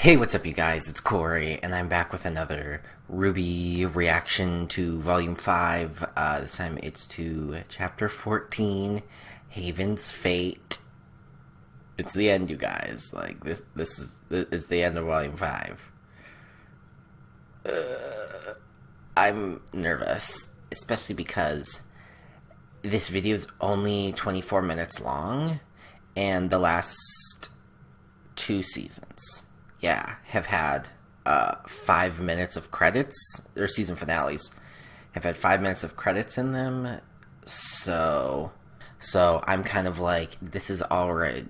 Hey, what's up, you guys? It's Corey, and I'm back with another RWBY reaction to Volume 5. This time it's to Chapter 14, Haven's Fate. It's the end, you guys. Like, this is the end of Volume 5. I'm nervous, especially because this video is only 24 minutes long, and the last 2 seasons, have had 5 minutes of credits. Their season finales have had 5 minutes of credits in them. So I'm kind of like, this is already,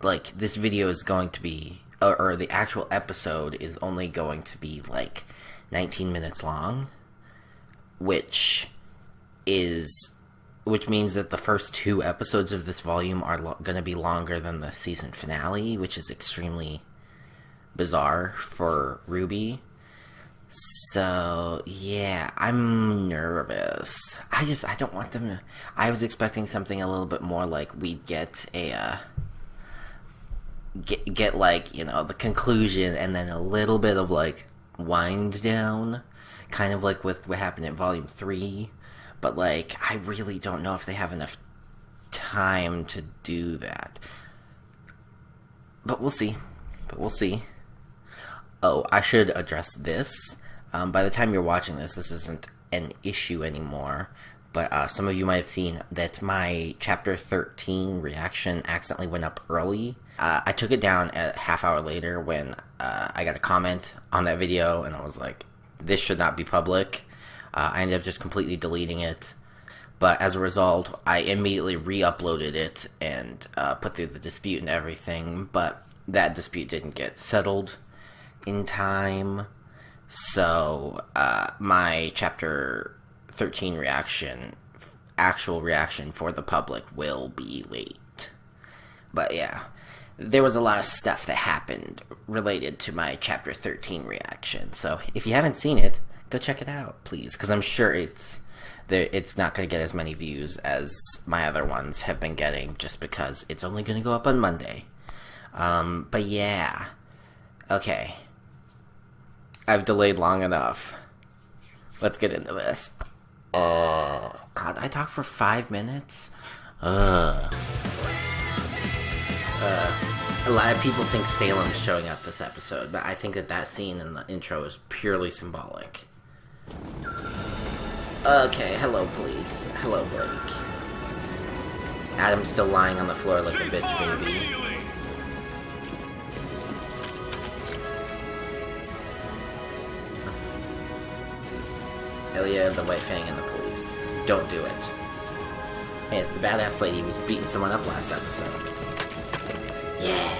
like, this video is going to be, or the actual episode is only going to be like 19 minutes long, which means that the first 2 episodes of this volume are going to be longer than the season finale, which is extremely bizarre for RWBY. So yeah, I'm nervous. I don't want them to. I was expecting something a little bit more like we'd get a get like, the conclusion and then a little bit of like wind down, kind of like with what happened in Volume 3. But like, I really don't know if they have enough time to do that. But we'll see. Oh, I should address this. By the time you're watching this isn't an issue anymore. But some of you might have seen that my Chapter 13 reaction accidentally went up early. I took it down a half hour later when I got a comment on that video, and I was like, this should not be public. I ended up just completely deleting it. But as a result, I immediately re-uploaded it and put through the dispute and everything. But that dispute didn't get settled in time. So my Chapter 13 actual reaction for the public will be late. But yeah, there was a lot of stuff that happened related to my Chapter 13 reaction. So if you haven't seen it, go check it out, please, because I'm sure it's not going to get as many views as my other ones have been getting, just because it's only going to go up on Monday. But yeah, okay. I've delayed long enough. Let's get into this. Oh, God, I talked for 5 minutes? A lot of people think Salem's showing up this episode, but I think that scene in the intro is purely symbolic. Okay, hello, police. Hello, Blake. Adam's still lying on the floor like a bitch baby. Ilya, the White Fang, and the police. Don't do it. Hey, it's the badass lady who was beating someone up last episode. Yeah.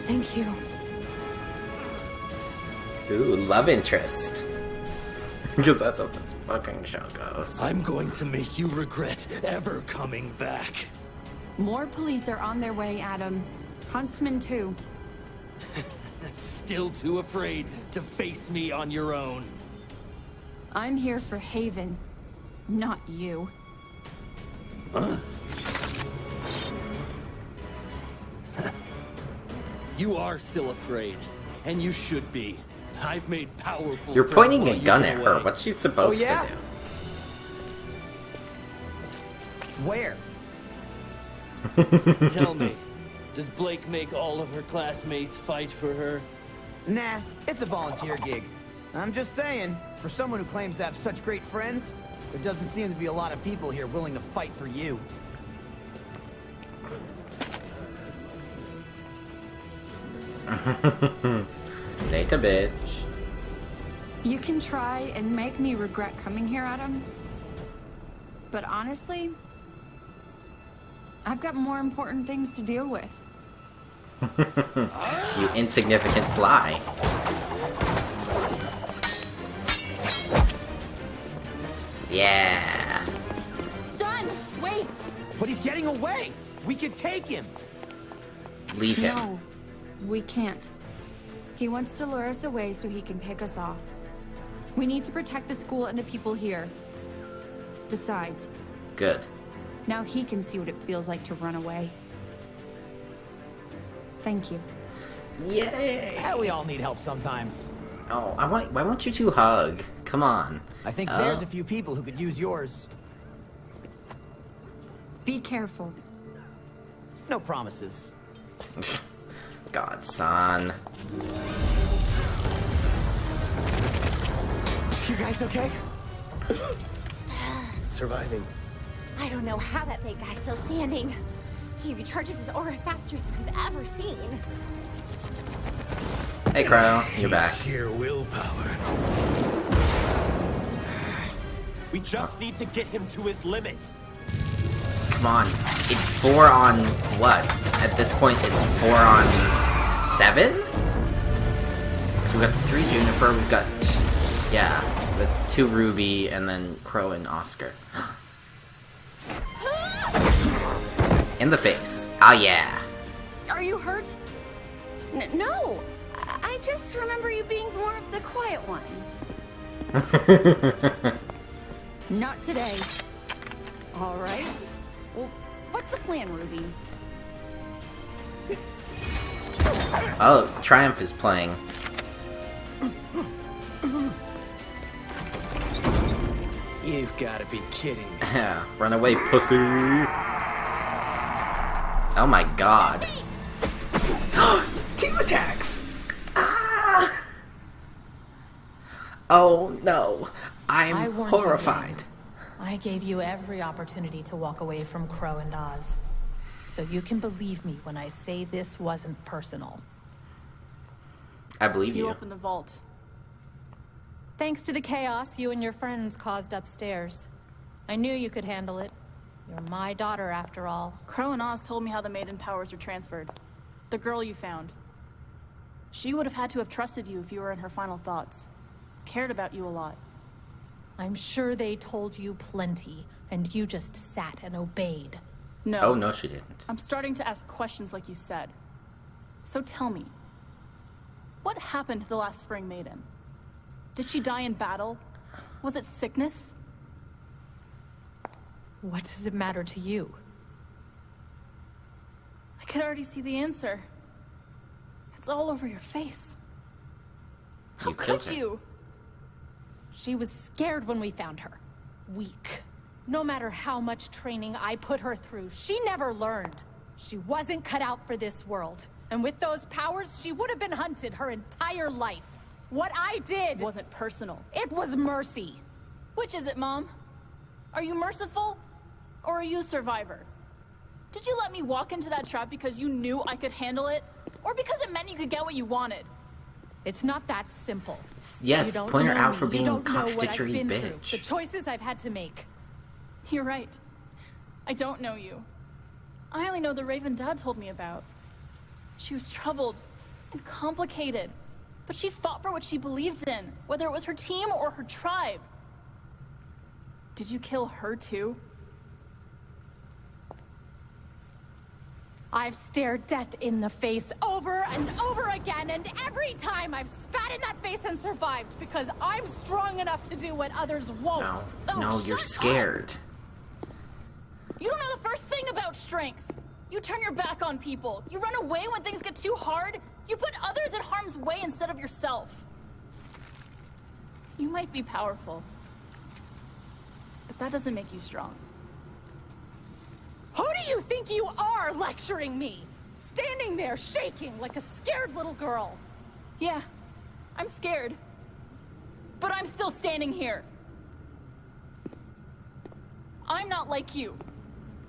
Thank you. Ooh, love interest. Because that's how this fucking show goes. I'm going to make you regret ever coming back. More police are on their way, Adam. Huntsman too. Still too afraid to face me on your own. I'm here for Haven, not you. Huh? You are still afraid, and you should be. I've made powerful. You're pointing a gun at her. What's she supposed to do? Where? Tell me, does Blake make all of her classmates fight for her? Nah, it's a volunteer gig. I'm just saying, for someone who claims to have such great friends, there doesn't seem to be a lot of people here willing to fight for you. Nate a bitch. You can try and make me regret coming here, Adam. But honestly, I've got more important things to deal with. You insignificant fly. Yeah. Son, wait! But he's getting away! We could take him! Leave him. No, we can't. He wants to lure us away so he can pick us off. We need to protect the school and the people here. Besides, Good. Now he can see what it feels like to run away. Thank you. Yay! Yeah, we all need help sometimes. Oh, why won't you two hug? Come on. I think there's a few people who could use yours. Be careful. No promises. God, son. You guys okay? Surviving. I don't know how that big guy's still standing. He recharges his aura faster than I've ever seen. Hey, Crow, you're back. Sheer willpower. We just need to get him to his limit. Come on. It's 4 on what? At this point, it's 4 on 7? So we got 3 Juniper, we've got, yeah, the 2 Ruby, and then Crow and Oscar. In the face. Ah, yeah. Are you hurt? No! I just remember you being more of the quiet one. Not today. All right. Well, what's the plan, Ruby? Oh, Triumph is playing. You've got to be kidding me. Yeah, run away, pussy. Oh my god. Team attacks! Ah! Oh no, I'm I warned you, horrified. I gave you every opportunity to walk away from Crow and Oz. So you can believe me when I say this wasn't personal. I believe You you. opened the vault. Thanks to the chaos you and your friends caused upstairs. I knew you could handle it. You're my daughter, after all. Crow and Oz told me how the maiden powers were transferred. The girl you found. She would have had to have trusted you if you were in her final thoughts. Cared about you a lot. I'm sure they told you plenty, and you just sat and obeyed. No. Oh no, she didn't. I'm starting to ask questions like you said. So tell me, what happened to the last Spring Maiden? Did she die in battle? Was it sickness? What does it matter to you? I could already see the answer. It's all over your face. How You killed could her. you? She was scared when we found her. Weak. No matter how much training I put her through, she never learned. She wasn't cut out for this world. And with those powers, she would have been hunted her entire life. What I did... Wasn't personal. It was mercy. Which is it, Mom? Are you merciful? Or are you a survivor? Did you let me walk into that trap because you knew I could handle it? Or because it meant you could get what you wanted? It's not that simple. Yes, You don't point her know out me. for You being a don't know what I've contradictory been through, bitch. the choices I've had to make. You're right. I don't know you. I only know the Raven Dad told me about. She was troubled and complicated, but she fought for what she believed in, whether it was her team or her tribe. Did you kill her too? I've stared death in the face over and over again, and every time I've spat in that face and survived because I'm strong enough to do what others won't. No, Oh, no, you're shut scared. You don't know the first thing about strength. You turn your back on people. You run away when things get too hard. You put others at harm's way instead of yourself. You might be powerful, but that doesn't make you strong. Who do you think you are lecturing me? Standing there shaking like a scared little girl. Yeah, I'm scared, but I'm still standing here. I'm not like you.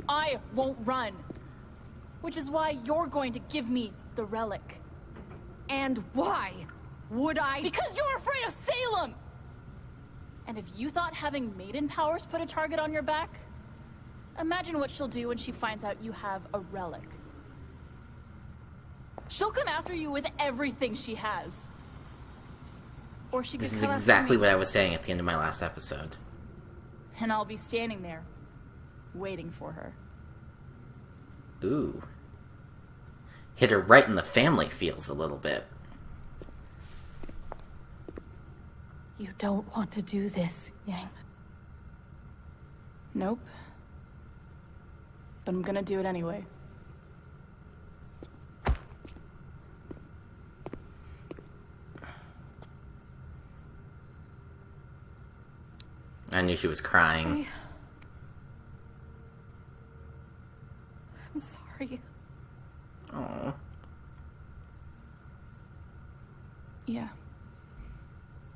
I won't run. Which is why you're going to give me the relic. And why would I? Because you're afraid of Salem! And if you thought having maiden powers put a target on your back, imagine what she'll do when she finds out you have a relic. She'll come after you with everything she has. Or she could This is come after exactly me, what I was saying at the end of my last episode. and I'll be standing there, waiting for her. Ooh. Hit her right in the family feels a little bit. You don't want to do this, Yang. Nope. but I'm gonna do it anyway. I knew she was crying. I'm sorry. Oh. Yeah.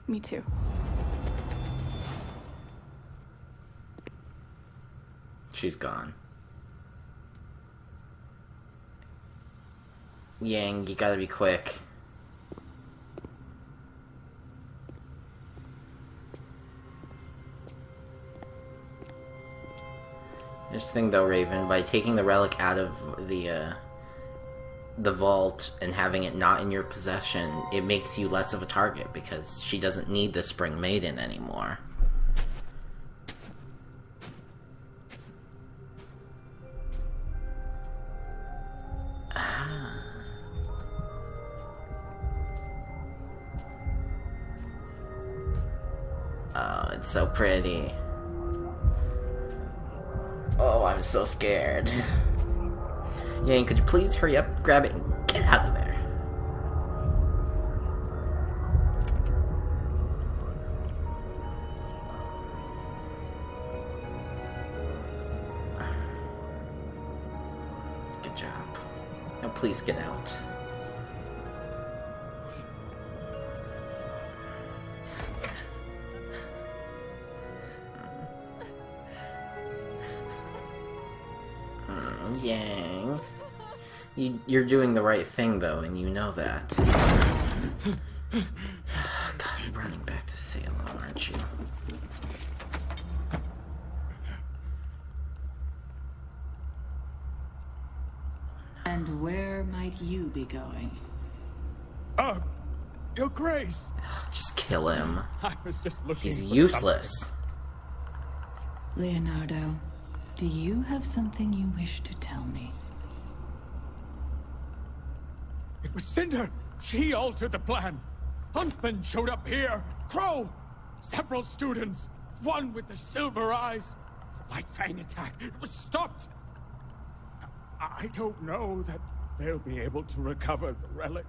Me too. She's gone. Yang, you gotta be quick. Here's the thing though, Raven, by taking the relic out of the vault and having it not in your possession, it makes you less of a target because she doesn't need the Spring Maiden anymore. Oh, it's so pretty. Oh, I'm so scared. Yang, could you please hurry up, grab it, and get out of there? Good job. Now please get out. Yang. You're doing the right thing, though, and you know that. God, you're running back to Salem, aren't you? And where might you be going? Your Grace! Just kill him. I was just looking He's for useless. Leonardo, do you have something you wish to tell me? It was Cinder! She altered the plan! Huntsman showed up here! Crow! Several students! One with the silver eyes! The White Fang attack! It was stopped! I don't know that they'll be able to recover the relic.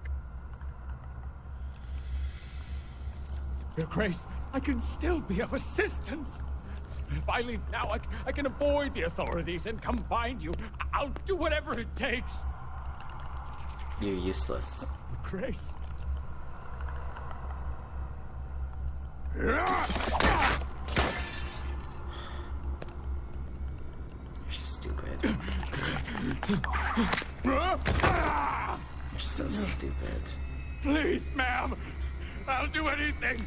Your Grace, I can still be of assistance! If I leave now, I can avoid the authorities and come find you. I'll do whatever it takes. You're useless. Grace. You're stupid. You're so stupid. Please, ma'am. I'll do anything.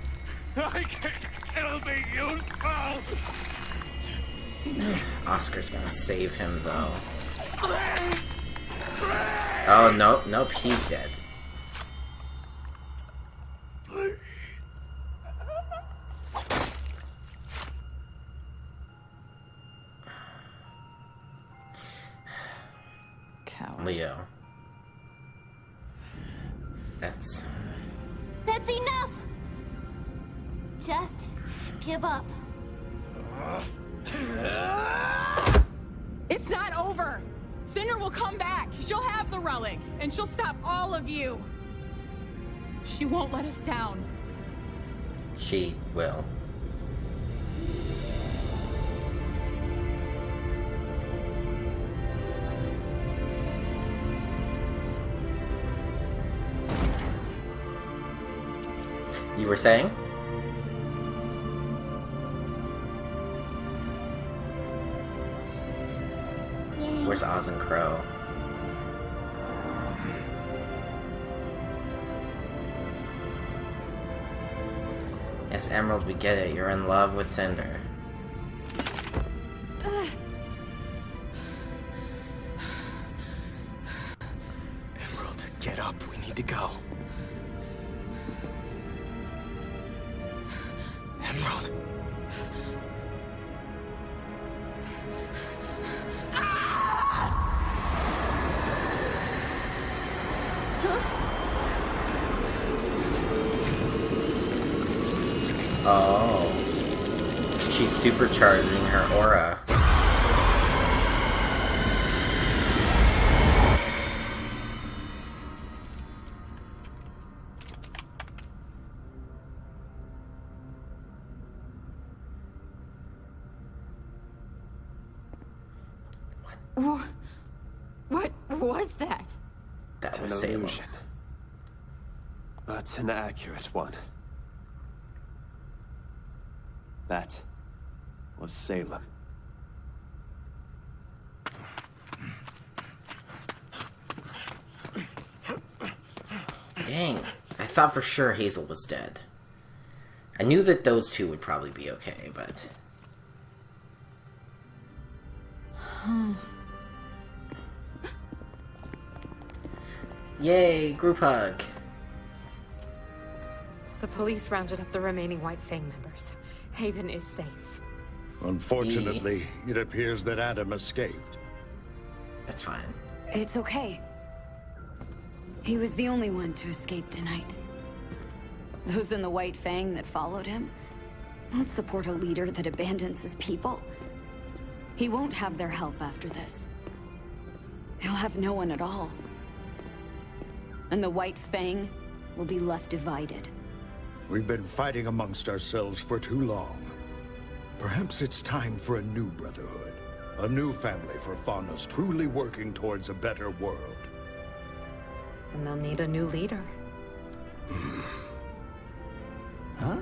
I can still be useful. Oscar's gonna save him, though. Please. Oh, nope, he's dead. Please. Coward. Leo. That's enough! Just give up. It's not over! Cinder will come back. She'll have the relic, and she'll stop all of you. She won't let us down. she will. You were saying? Where's Oz and Crow? Yes, Emerald, we get it. You're in love with Cinder. Emerald, get up. We need to go. Emerald. Oh. She's supercharging her aura. What was that? That An was Salem. illusion. But an accurate one. That was Salem. Dang, I thought for sure Hazel was dead. I knew that those two would probably be okay, but... Yay, group hug. The police rounded up the remaining White Fang members. Haven is safe. Unfortunately, it appears that Adam escaped. That's fine. It's okay. He was the only one to escape tonight. Those in the White Fang that followed him won't support a leader that abandons his people. He won't have their help after this. He'll have no one at all. And the White Fang will be left divided. We've been fighting amongst ourselves for too long. Perhaps it's time for a new brotherhood. A new family for Fauna's, truly working towards a better world. And they'll need a new leader. Huh?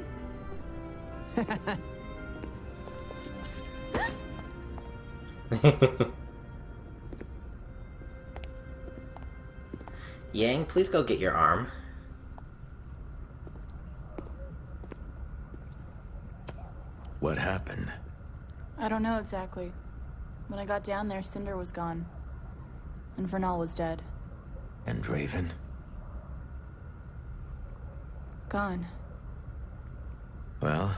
Yang, please go get your arm. What happened? I don't know exactly. When I got down there, Cinder was gone. And Vernal was dead. And Raven? Gone. Well,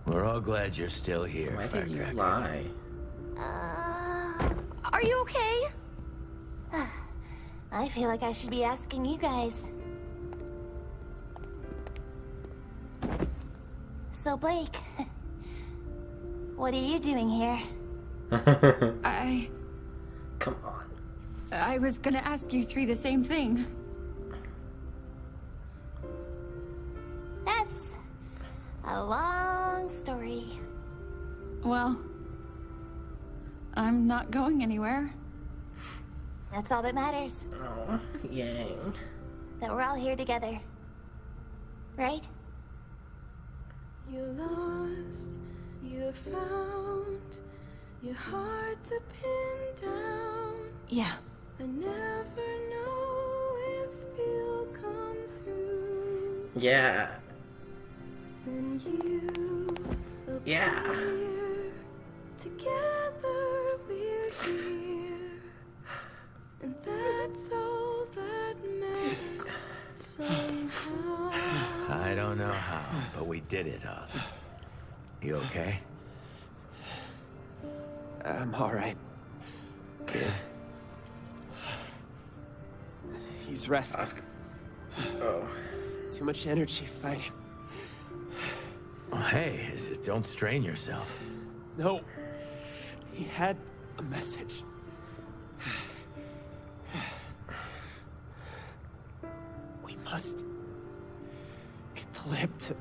we're all glad you're still here, Why did you Firecracker. lie? Are you okay? I feel like I should be asking you guys. So, Blake, what are you doing here? Come on. I was gonna ask you three the same thing. That's a long story. Well, I'm not going anywhere. That's all that matters. Oh, Yang. That we're all here together. Right? You lost, you found, your heart to pin down. Yeah. I never know if you'll come through. Yeah. Then you Yeah. appear. Together we're here. And that's all that matters somehow. I don't know how, but we did it, Oz. You okay? I'm alright. Kid? He's resting. Oh. Too much energy fighting. Oh, hey, don't strain yourself. No. He had a message. We must get the lamp to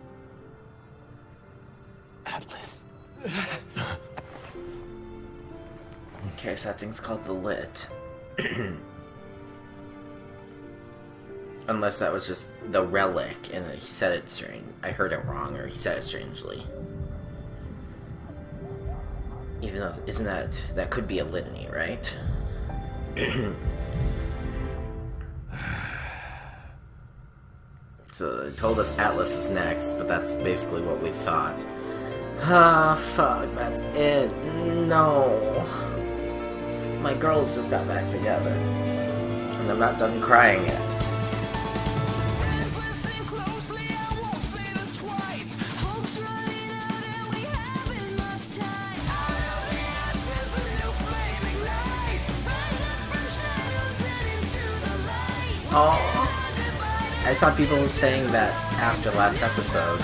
Atlas. Okay, so that thing's called the Lit. Unless that was just the relic, and he said it strange. I heard it wrong, or he said it strangely. Even though, isn't that could be a litany, right? So they told us Atlas is next, but that's basically what we thought. Ah, fuck, that's it. No. My girls just got back together. And I'm not done crying yet. Oh, I saw people saying that after last episode.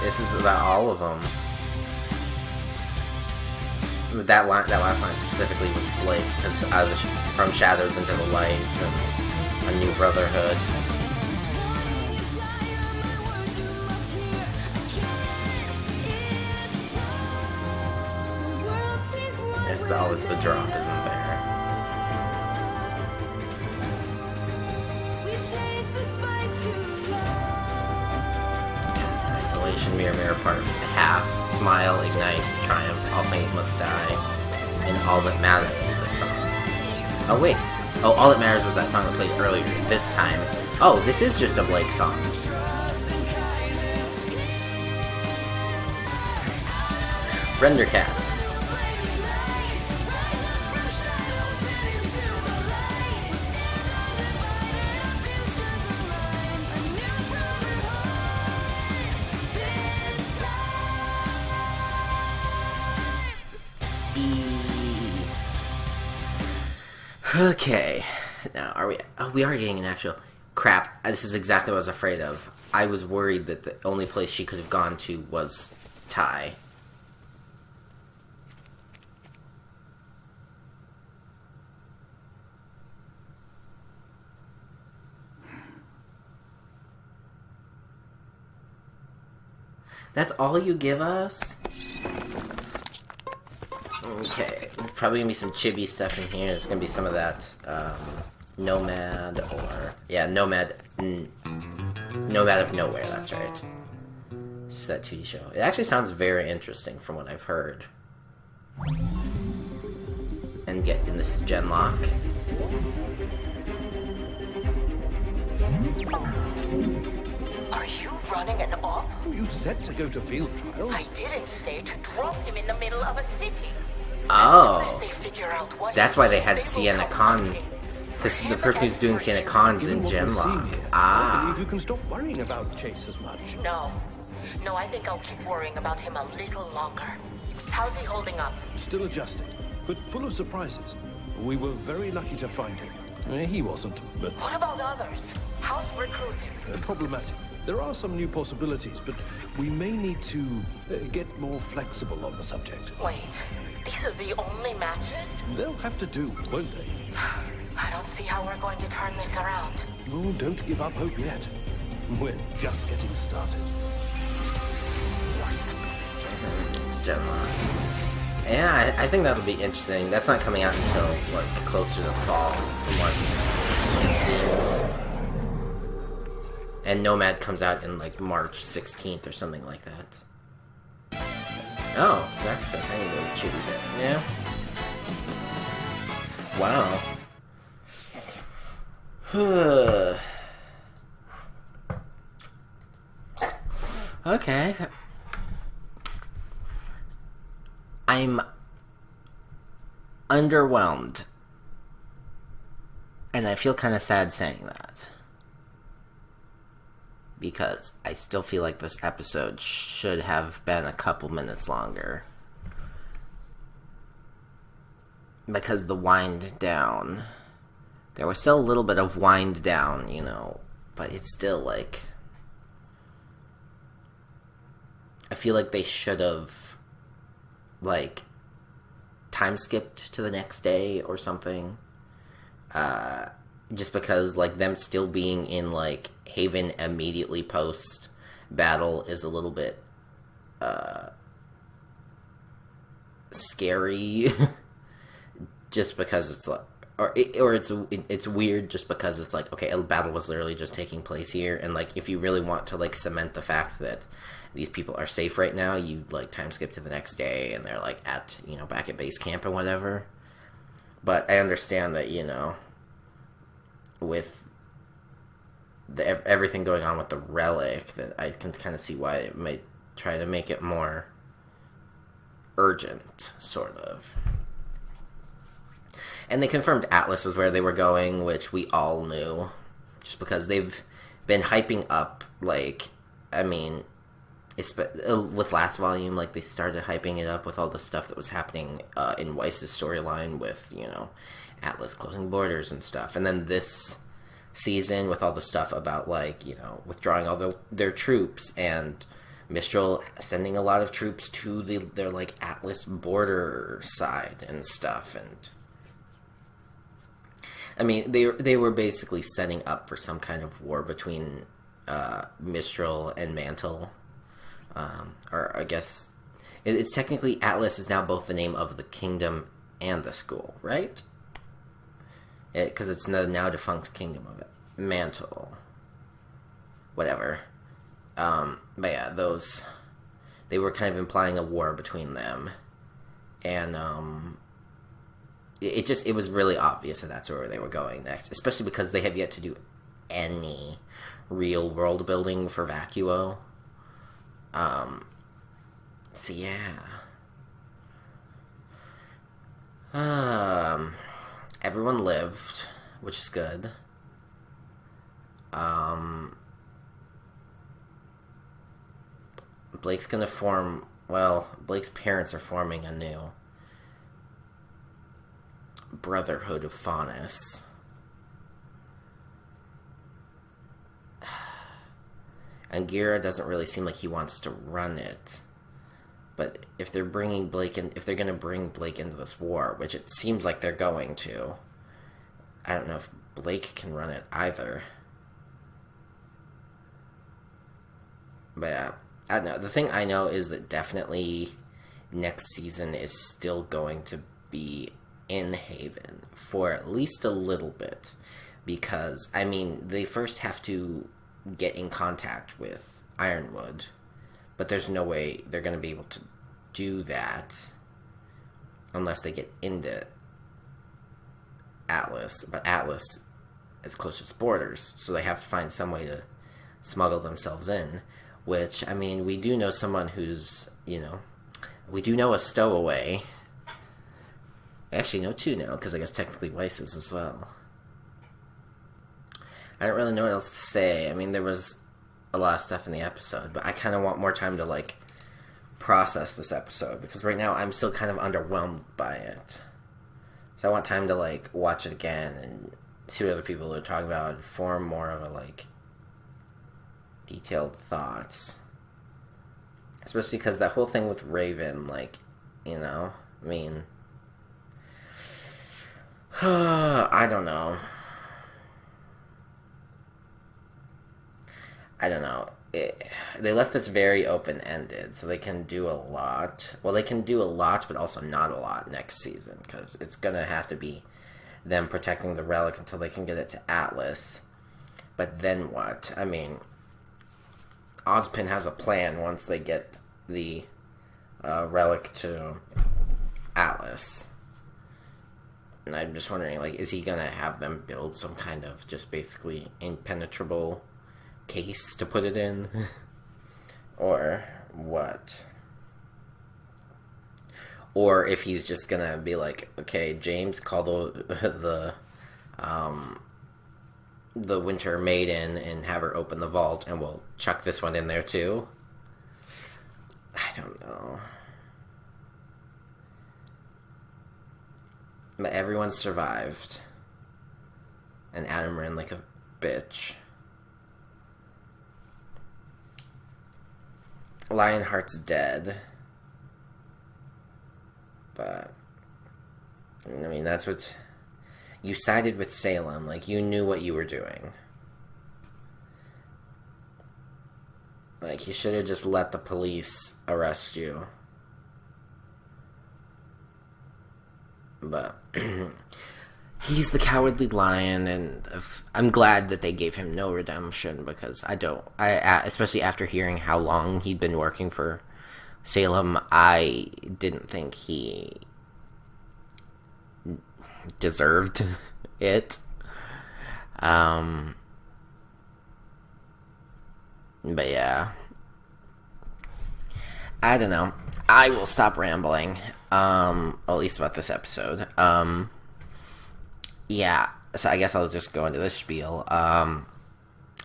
This is about all of them. That last line specifically was Blake, because from shadows into the light and a new brotherhood. There's always the drop, isn't there? Isolation, mirror, mirror, part of half, smile, ignite, triumph, all things must die, and all that matters is this song. Oh wait, oh, all that matters was that song that played earlier. This time, oh, this is just a Blake song. Rendercat. Okay, now are we? Oh, we are getting an actual crap. This is exactly what I was afraid of. I was worried that the only place she could have gone to was Ty. That's all you give us? Okay, there's probably gonna be some chibi stuff in here. There's gonna be some of that, Nomad, or... Yeah, Nomad... Nomad of Nowhere, that's right. It's that 2D show. It actually sounds very interesting from what I've heard. And this is Genlock. Are you running an op? You said to go to field trials. I didn't say to drop him in the middle of a city. Oh, that's why they had Sienna Khan. Because the person who's doing Sienna Khan's in Genlock. I believe you can stop worrying about Chase as much. No, I think I'll keep worrying about him a little longer. How's he holding up? Still adjusting, but full of surprises. We were very lucky to find him. He wasn't, but... What about others? How's recruiting? Problematic. There are some new possibilities, but we may need to get more flexible on the subject. Wait, these are the only matches? They'll have to do, won't they? I don't see how we're going to turn this around. Oh, don't give up hope yet. We're just getting started. It's Genlock. Yeah, I think that'll be interesting. That's not coming out until, like, closer to fall, from what it seems. And Nomad comes out in, like, March 16th or something like that. Oh, breakfast. I need a chibi bit. Yeah. Wow. Okay. I'm underwhelmed. And I feel kind of sad saying that. Because I still feel like this episode should have been a couple minutes longer. Because the wind down... There was still a little bit of wind down, you know, but it's still like... I feel like they should have, like, time skipped to the next day or something. Just because, like, them still being in, like, Haven immediately post battle is a little bit, scary. Just because it's like... Or it's weird just because it's like, okay, a battle was literally just taking place here, and like if you really want to like cement the fact that these people are safe right now, you like time skip to the next day and they're like at, you know, back at base camp or whatever. But I understand that, you know, with everything going on with the relic, that I can kind of see why it might try to make it more urgent, sort of. And they confirmed Atlas was where they were going, which we all knew. Just because they've been hyping up, like, I mean, with last volume, like, they started hyping it up with all the stuff that was happening in Weiss's storyline with, you know, Atlas closing borders and stuff. And then this season with all the stuff about, like, you know, withdrawing all their troops and Mistral sending a lot of troops to their, like, Atlas border side and stuff, and... I mean, they were basically setting up for some kind of war between Mistral and Mantle. Or I guess... It's technically... Atlas is now both the name of the kingdom and the school, right? Because it's the now defunct Kingdom of Mantle. Whatever. But yeah, they were kind of implying a war between them. And, it was really obvious that that's where they were going next. Especially because they have yet to do any real world building for Vacuo. So yeah. Everyone lived, which is good. Blake's gonna form, well, Blake's parents are forming a new Brotherhood of Faunus. And Gira doesn't really seem like he wants to run it. But if they're bringing Blake in, if they're going to bring Blake into this war, which it seems like they're going to, I don't know if Blake can run it either. But yeah, I don't know. The thing I know is that definitely next season is still going to be in Haven for at least a little bit. Because, I mean, they first have to get in contact with Ironwood. But there's no way they're going to be able to do that unless they get into Atlas. But Atlas is close to its borders, so they have to find some way to smuggle themselves in. Which, I mean, we do know someone who's, we do know a stowaway. I actually know two now, because I guess technically Weiss is as well. I don't really know what else to say. I mean, there was a lot of stuff in the episode, but I kind of want more time to, process this episode, because right now I'm still kind of underwhelmed by it. So I want time to, watch it again and see what other people are talking about and form more of a, detailed thoughts. Especially because that whole thing with Raven, I mean... I don't know. They left this very open-ended, so they can do a lot. Well, they can do a lot, but also not a lot next season, because it's going to have to be them protecting the relic until they can get it to Atlas. But then what? I mean, Ozpin has a plan once they get the relic to Atlas. And I'm just wondering, is he going to have them build some kind of just basically impenetrable case to put it in? Or what? Or if he's just gonna be like, okay, James, call the Winter Maiden and have her open the vault, and we'll chuck this one in there too. I don't know. But everyone survived. And Adam ran like a bitch. Lionheart's dead. But, I mean, that's what... You sided with Salem. You knew what you were doing. You should have just let the police arrest you. But... He's the cowardly lion, and I'm glad that they gave him no redemption, because especially after hearing how long he'd been working for Salem, I didn't think he deserved it. But yeah. I don't know. I will stop rambling, at least about this episode. Yeah, so I guess I'll just go into this spiel.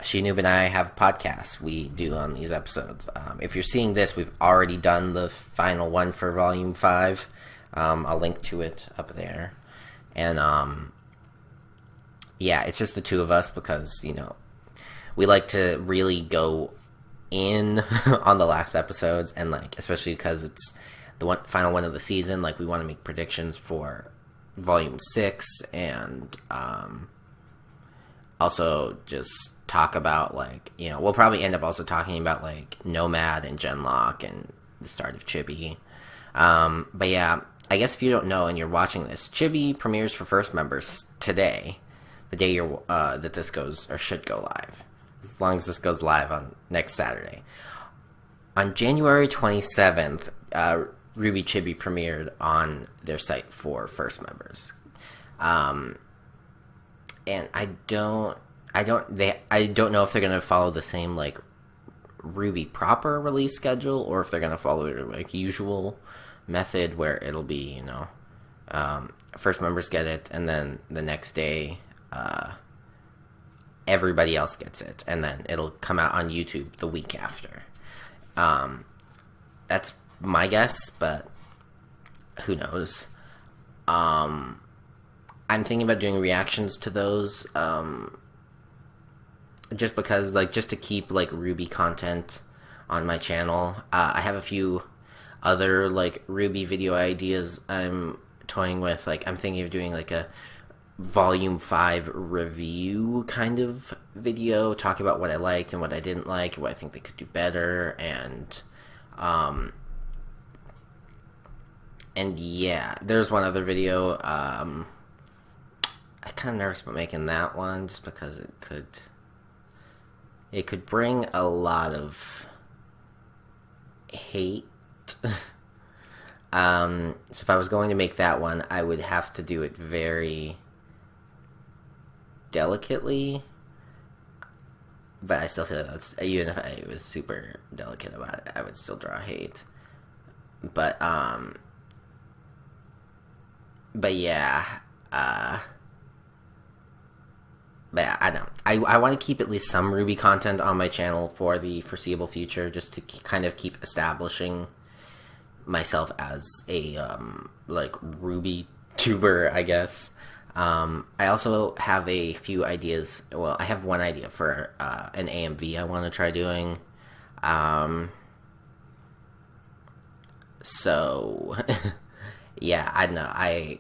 She-Noob and I have podcasts we do on these episodes. If you're seeing this, we've already done the final one for Volume 5. I'll link to it up there. And, yeah, it's just the two of us because, we like to really go in on the last episodes, and, especially because it's the final one of the season, we want to make predictions for Volume 6, and also just talk about, we'll probably end up also talking about, Nomad and Genlock and the start of Chibi. But yeah, I guess if you don't know and you're watching this, Chibi premieres for first members today, the day that this goes or should go live, as long as this goes live on next Saturday. On January 27th, RWBY Chibi premiered on their site for first members, and I don't know if they're gonna follow the same like RWBY proper release schedule, or if they're gonna follow their like usual method where it'll be, you know, first members get it, and then the next day everybody else gets it, and then it'll come out on YouTube the week after. That's my guess, but who knows. I'm thinking about doing reactions to those, just because, like, just to keep like RWBY content on my channel. I have a few other like RWBY video ideas I'm toying with. Like, I'm thinking of doing like a Volume 5 review kind of video, talking about what I liked and what I didn't like, what I think they could do better, and yeah, there's one other video. I'm kind of nervous about making that one, just because it could bring a lot of hate. So if I was going to make that one, I would have to do it very delicately, but I still feel like that's, even if I was super delicate about it, I would still draw hate. But yeah, but yeah, I don't. I want to keep at least some RWBY content on my channel for the foreseeable future, just to kind of keep establishing myself as a like RWBY tuber, I guess. I also have a few ideas. Well, I have one idea for an AMV I want to try doing. So yeah, I don't know. I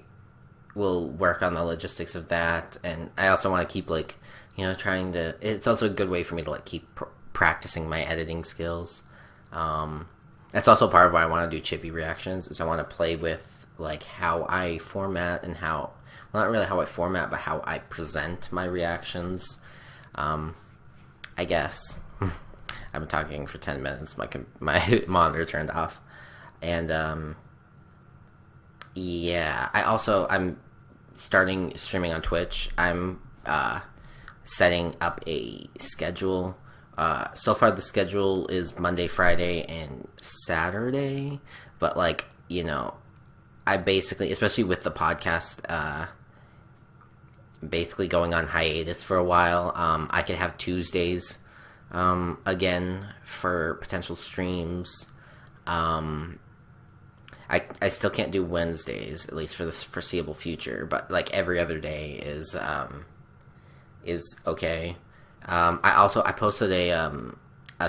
will work on the logistics of that, and I also want to keep, like, you know, trying to. It's also a good way for me to like keep practicing my editing skills. That's also part of why I want to do Chibi reactions, is I want to play with like how I format and how. Well, not really how I format, but how I present my reactions. I guess. I've been talking for 10 minutes. My monitor turned off. And, yeah. I'm starting streaming on Twitch. I'm setting up a schedule. So far the schedule is Monday, Friday, and Saturday. But, like, you know, I basically, especially with the podcast, basically going on hiatus for a while, I could have Tuesdays again for potential streams. I still can't do Wednesdays, at least for the foreseeable future, but like every other day is okay. I posted a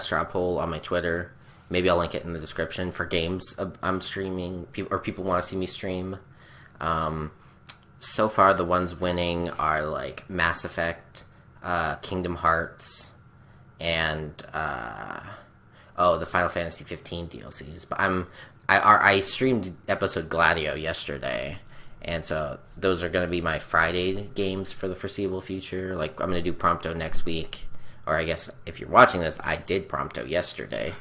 straw poll on my Twitter. Maybe I'll link it in the description for games I'm streaming, or people want to see me stream. So far, the ones winning are like Mass Effect, Kingdom Hearts, and the Final Fantasy 15 DLCs. But I streamed episode Gladio yesterday, and so those are going to be my Friday games for the foreseeable future. Like, I'm going to do Prompto next week, or I guess if you're watching this, I did Prompto yesterday,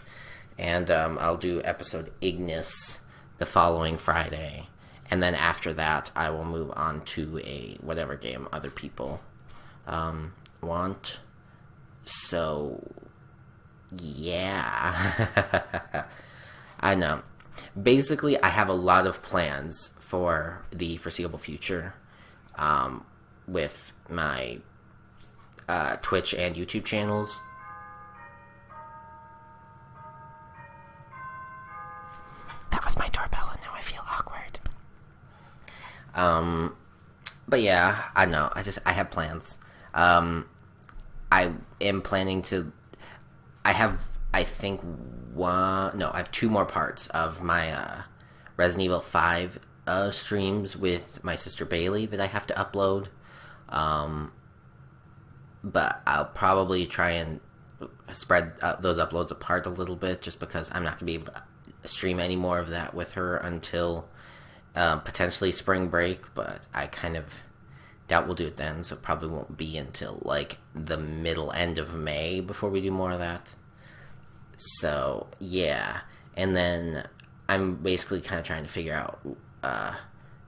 and I'll do episode Ignis the following Friday. And then after that, I will move on to a whatever game other people want. So, yeah. I know. Basically, I have a lot of plans for the foreseeable future with my Twitch and YouTube channels. That was my doorbell, and now I feel awkward. But yeah, I know. I have plans. I am planning to. I have two more parts of my Resident Evil 5 streams with my sister Bailey that I have to upload. But I'll probably try and spread those uploads apart a little bit, just because I'm not going to be able to stream any more of that with her until potentially spring break, but I kind of doubt we'll do it then, so it probably won't be until like the end of May before we do more of that. So yeah, and then I'm basically kind of trying to figure out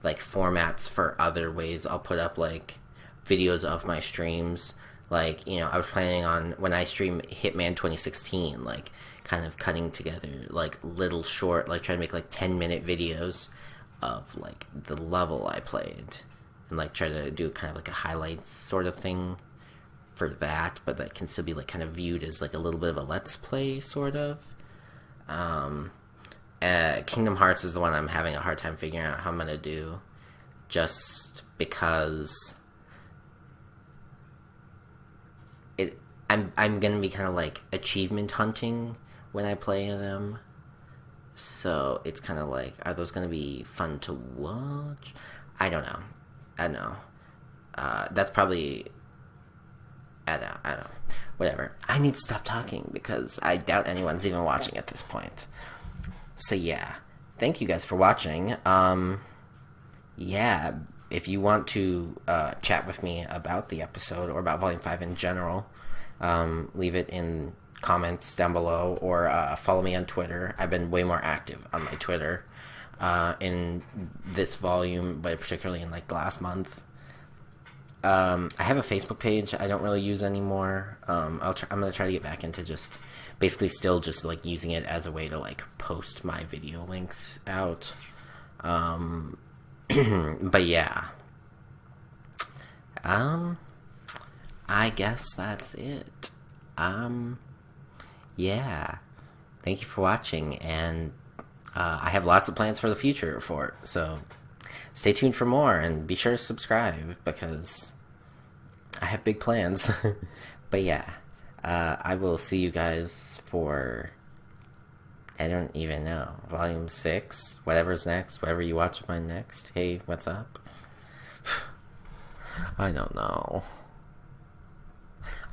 like formats for other ways I'll put up like videos of my streams. Like, you know, I was planning on, when I stream Hitman 2016, like kind of cutting together like little short, like trying to make like 10-minute videos of like the level I played, and like try to do kind of like a highlights sort of thing for that, but that can still be like kind of viewed as like a little bit of a let's play sort of. Kingdom Hearts is the one I'm having a hard time figuring out how I'm gonna do, just because I'm gonna be kind of like achievement hunting when I play them. So it's kind of like, are those going to be fun to watch? I don't know. That's probably... I don't know. Whatever. I need to stop talking because I doubt anyone's even watching at this point. So yeah. Thank you guys for watching. Yeah. If you want to chat with me about the episode or about Volume 5 in general, leave it in comments down below, or follow me on Twitter. I've been way more active on my Twitter in this volume, but particularly in like the last month. I have a Facebook page I don't really use anymore. I'm gonna try to get back into just basically still just like using it as a way to like post my video links out. But yeah, I guess that's it. Yeah, thank you for watching, and I have lots of plans for the future for it, so stay tuned for more, and be sure to subscribe, because I have big plans. But yeah, I will see you guys for, I don't even know, Volume 6, whatever's next, whatever you watch mine next. Hey, what's up? I don't know.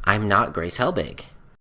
I'm not Grace Helbig.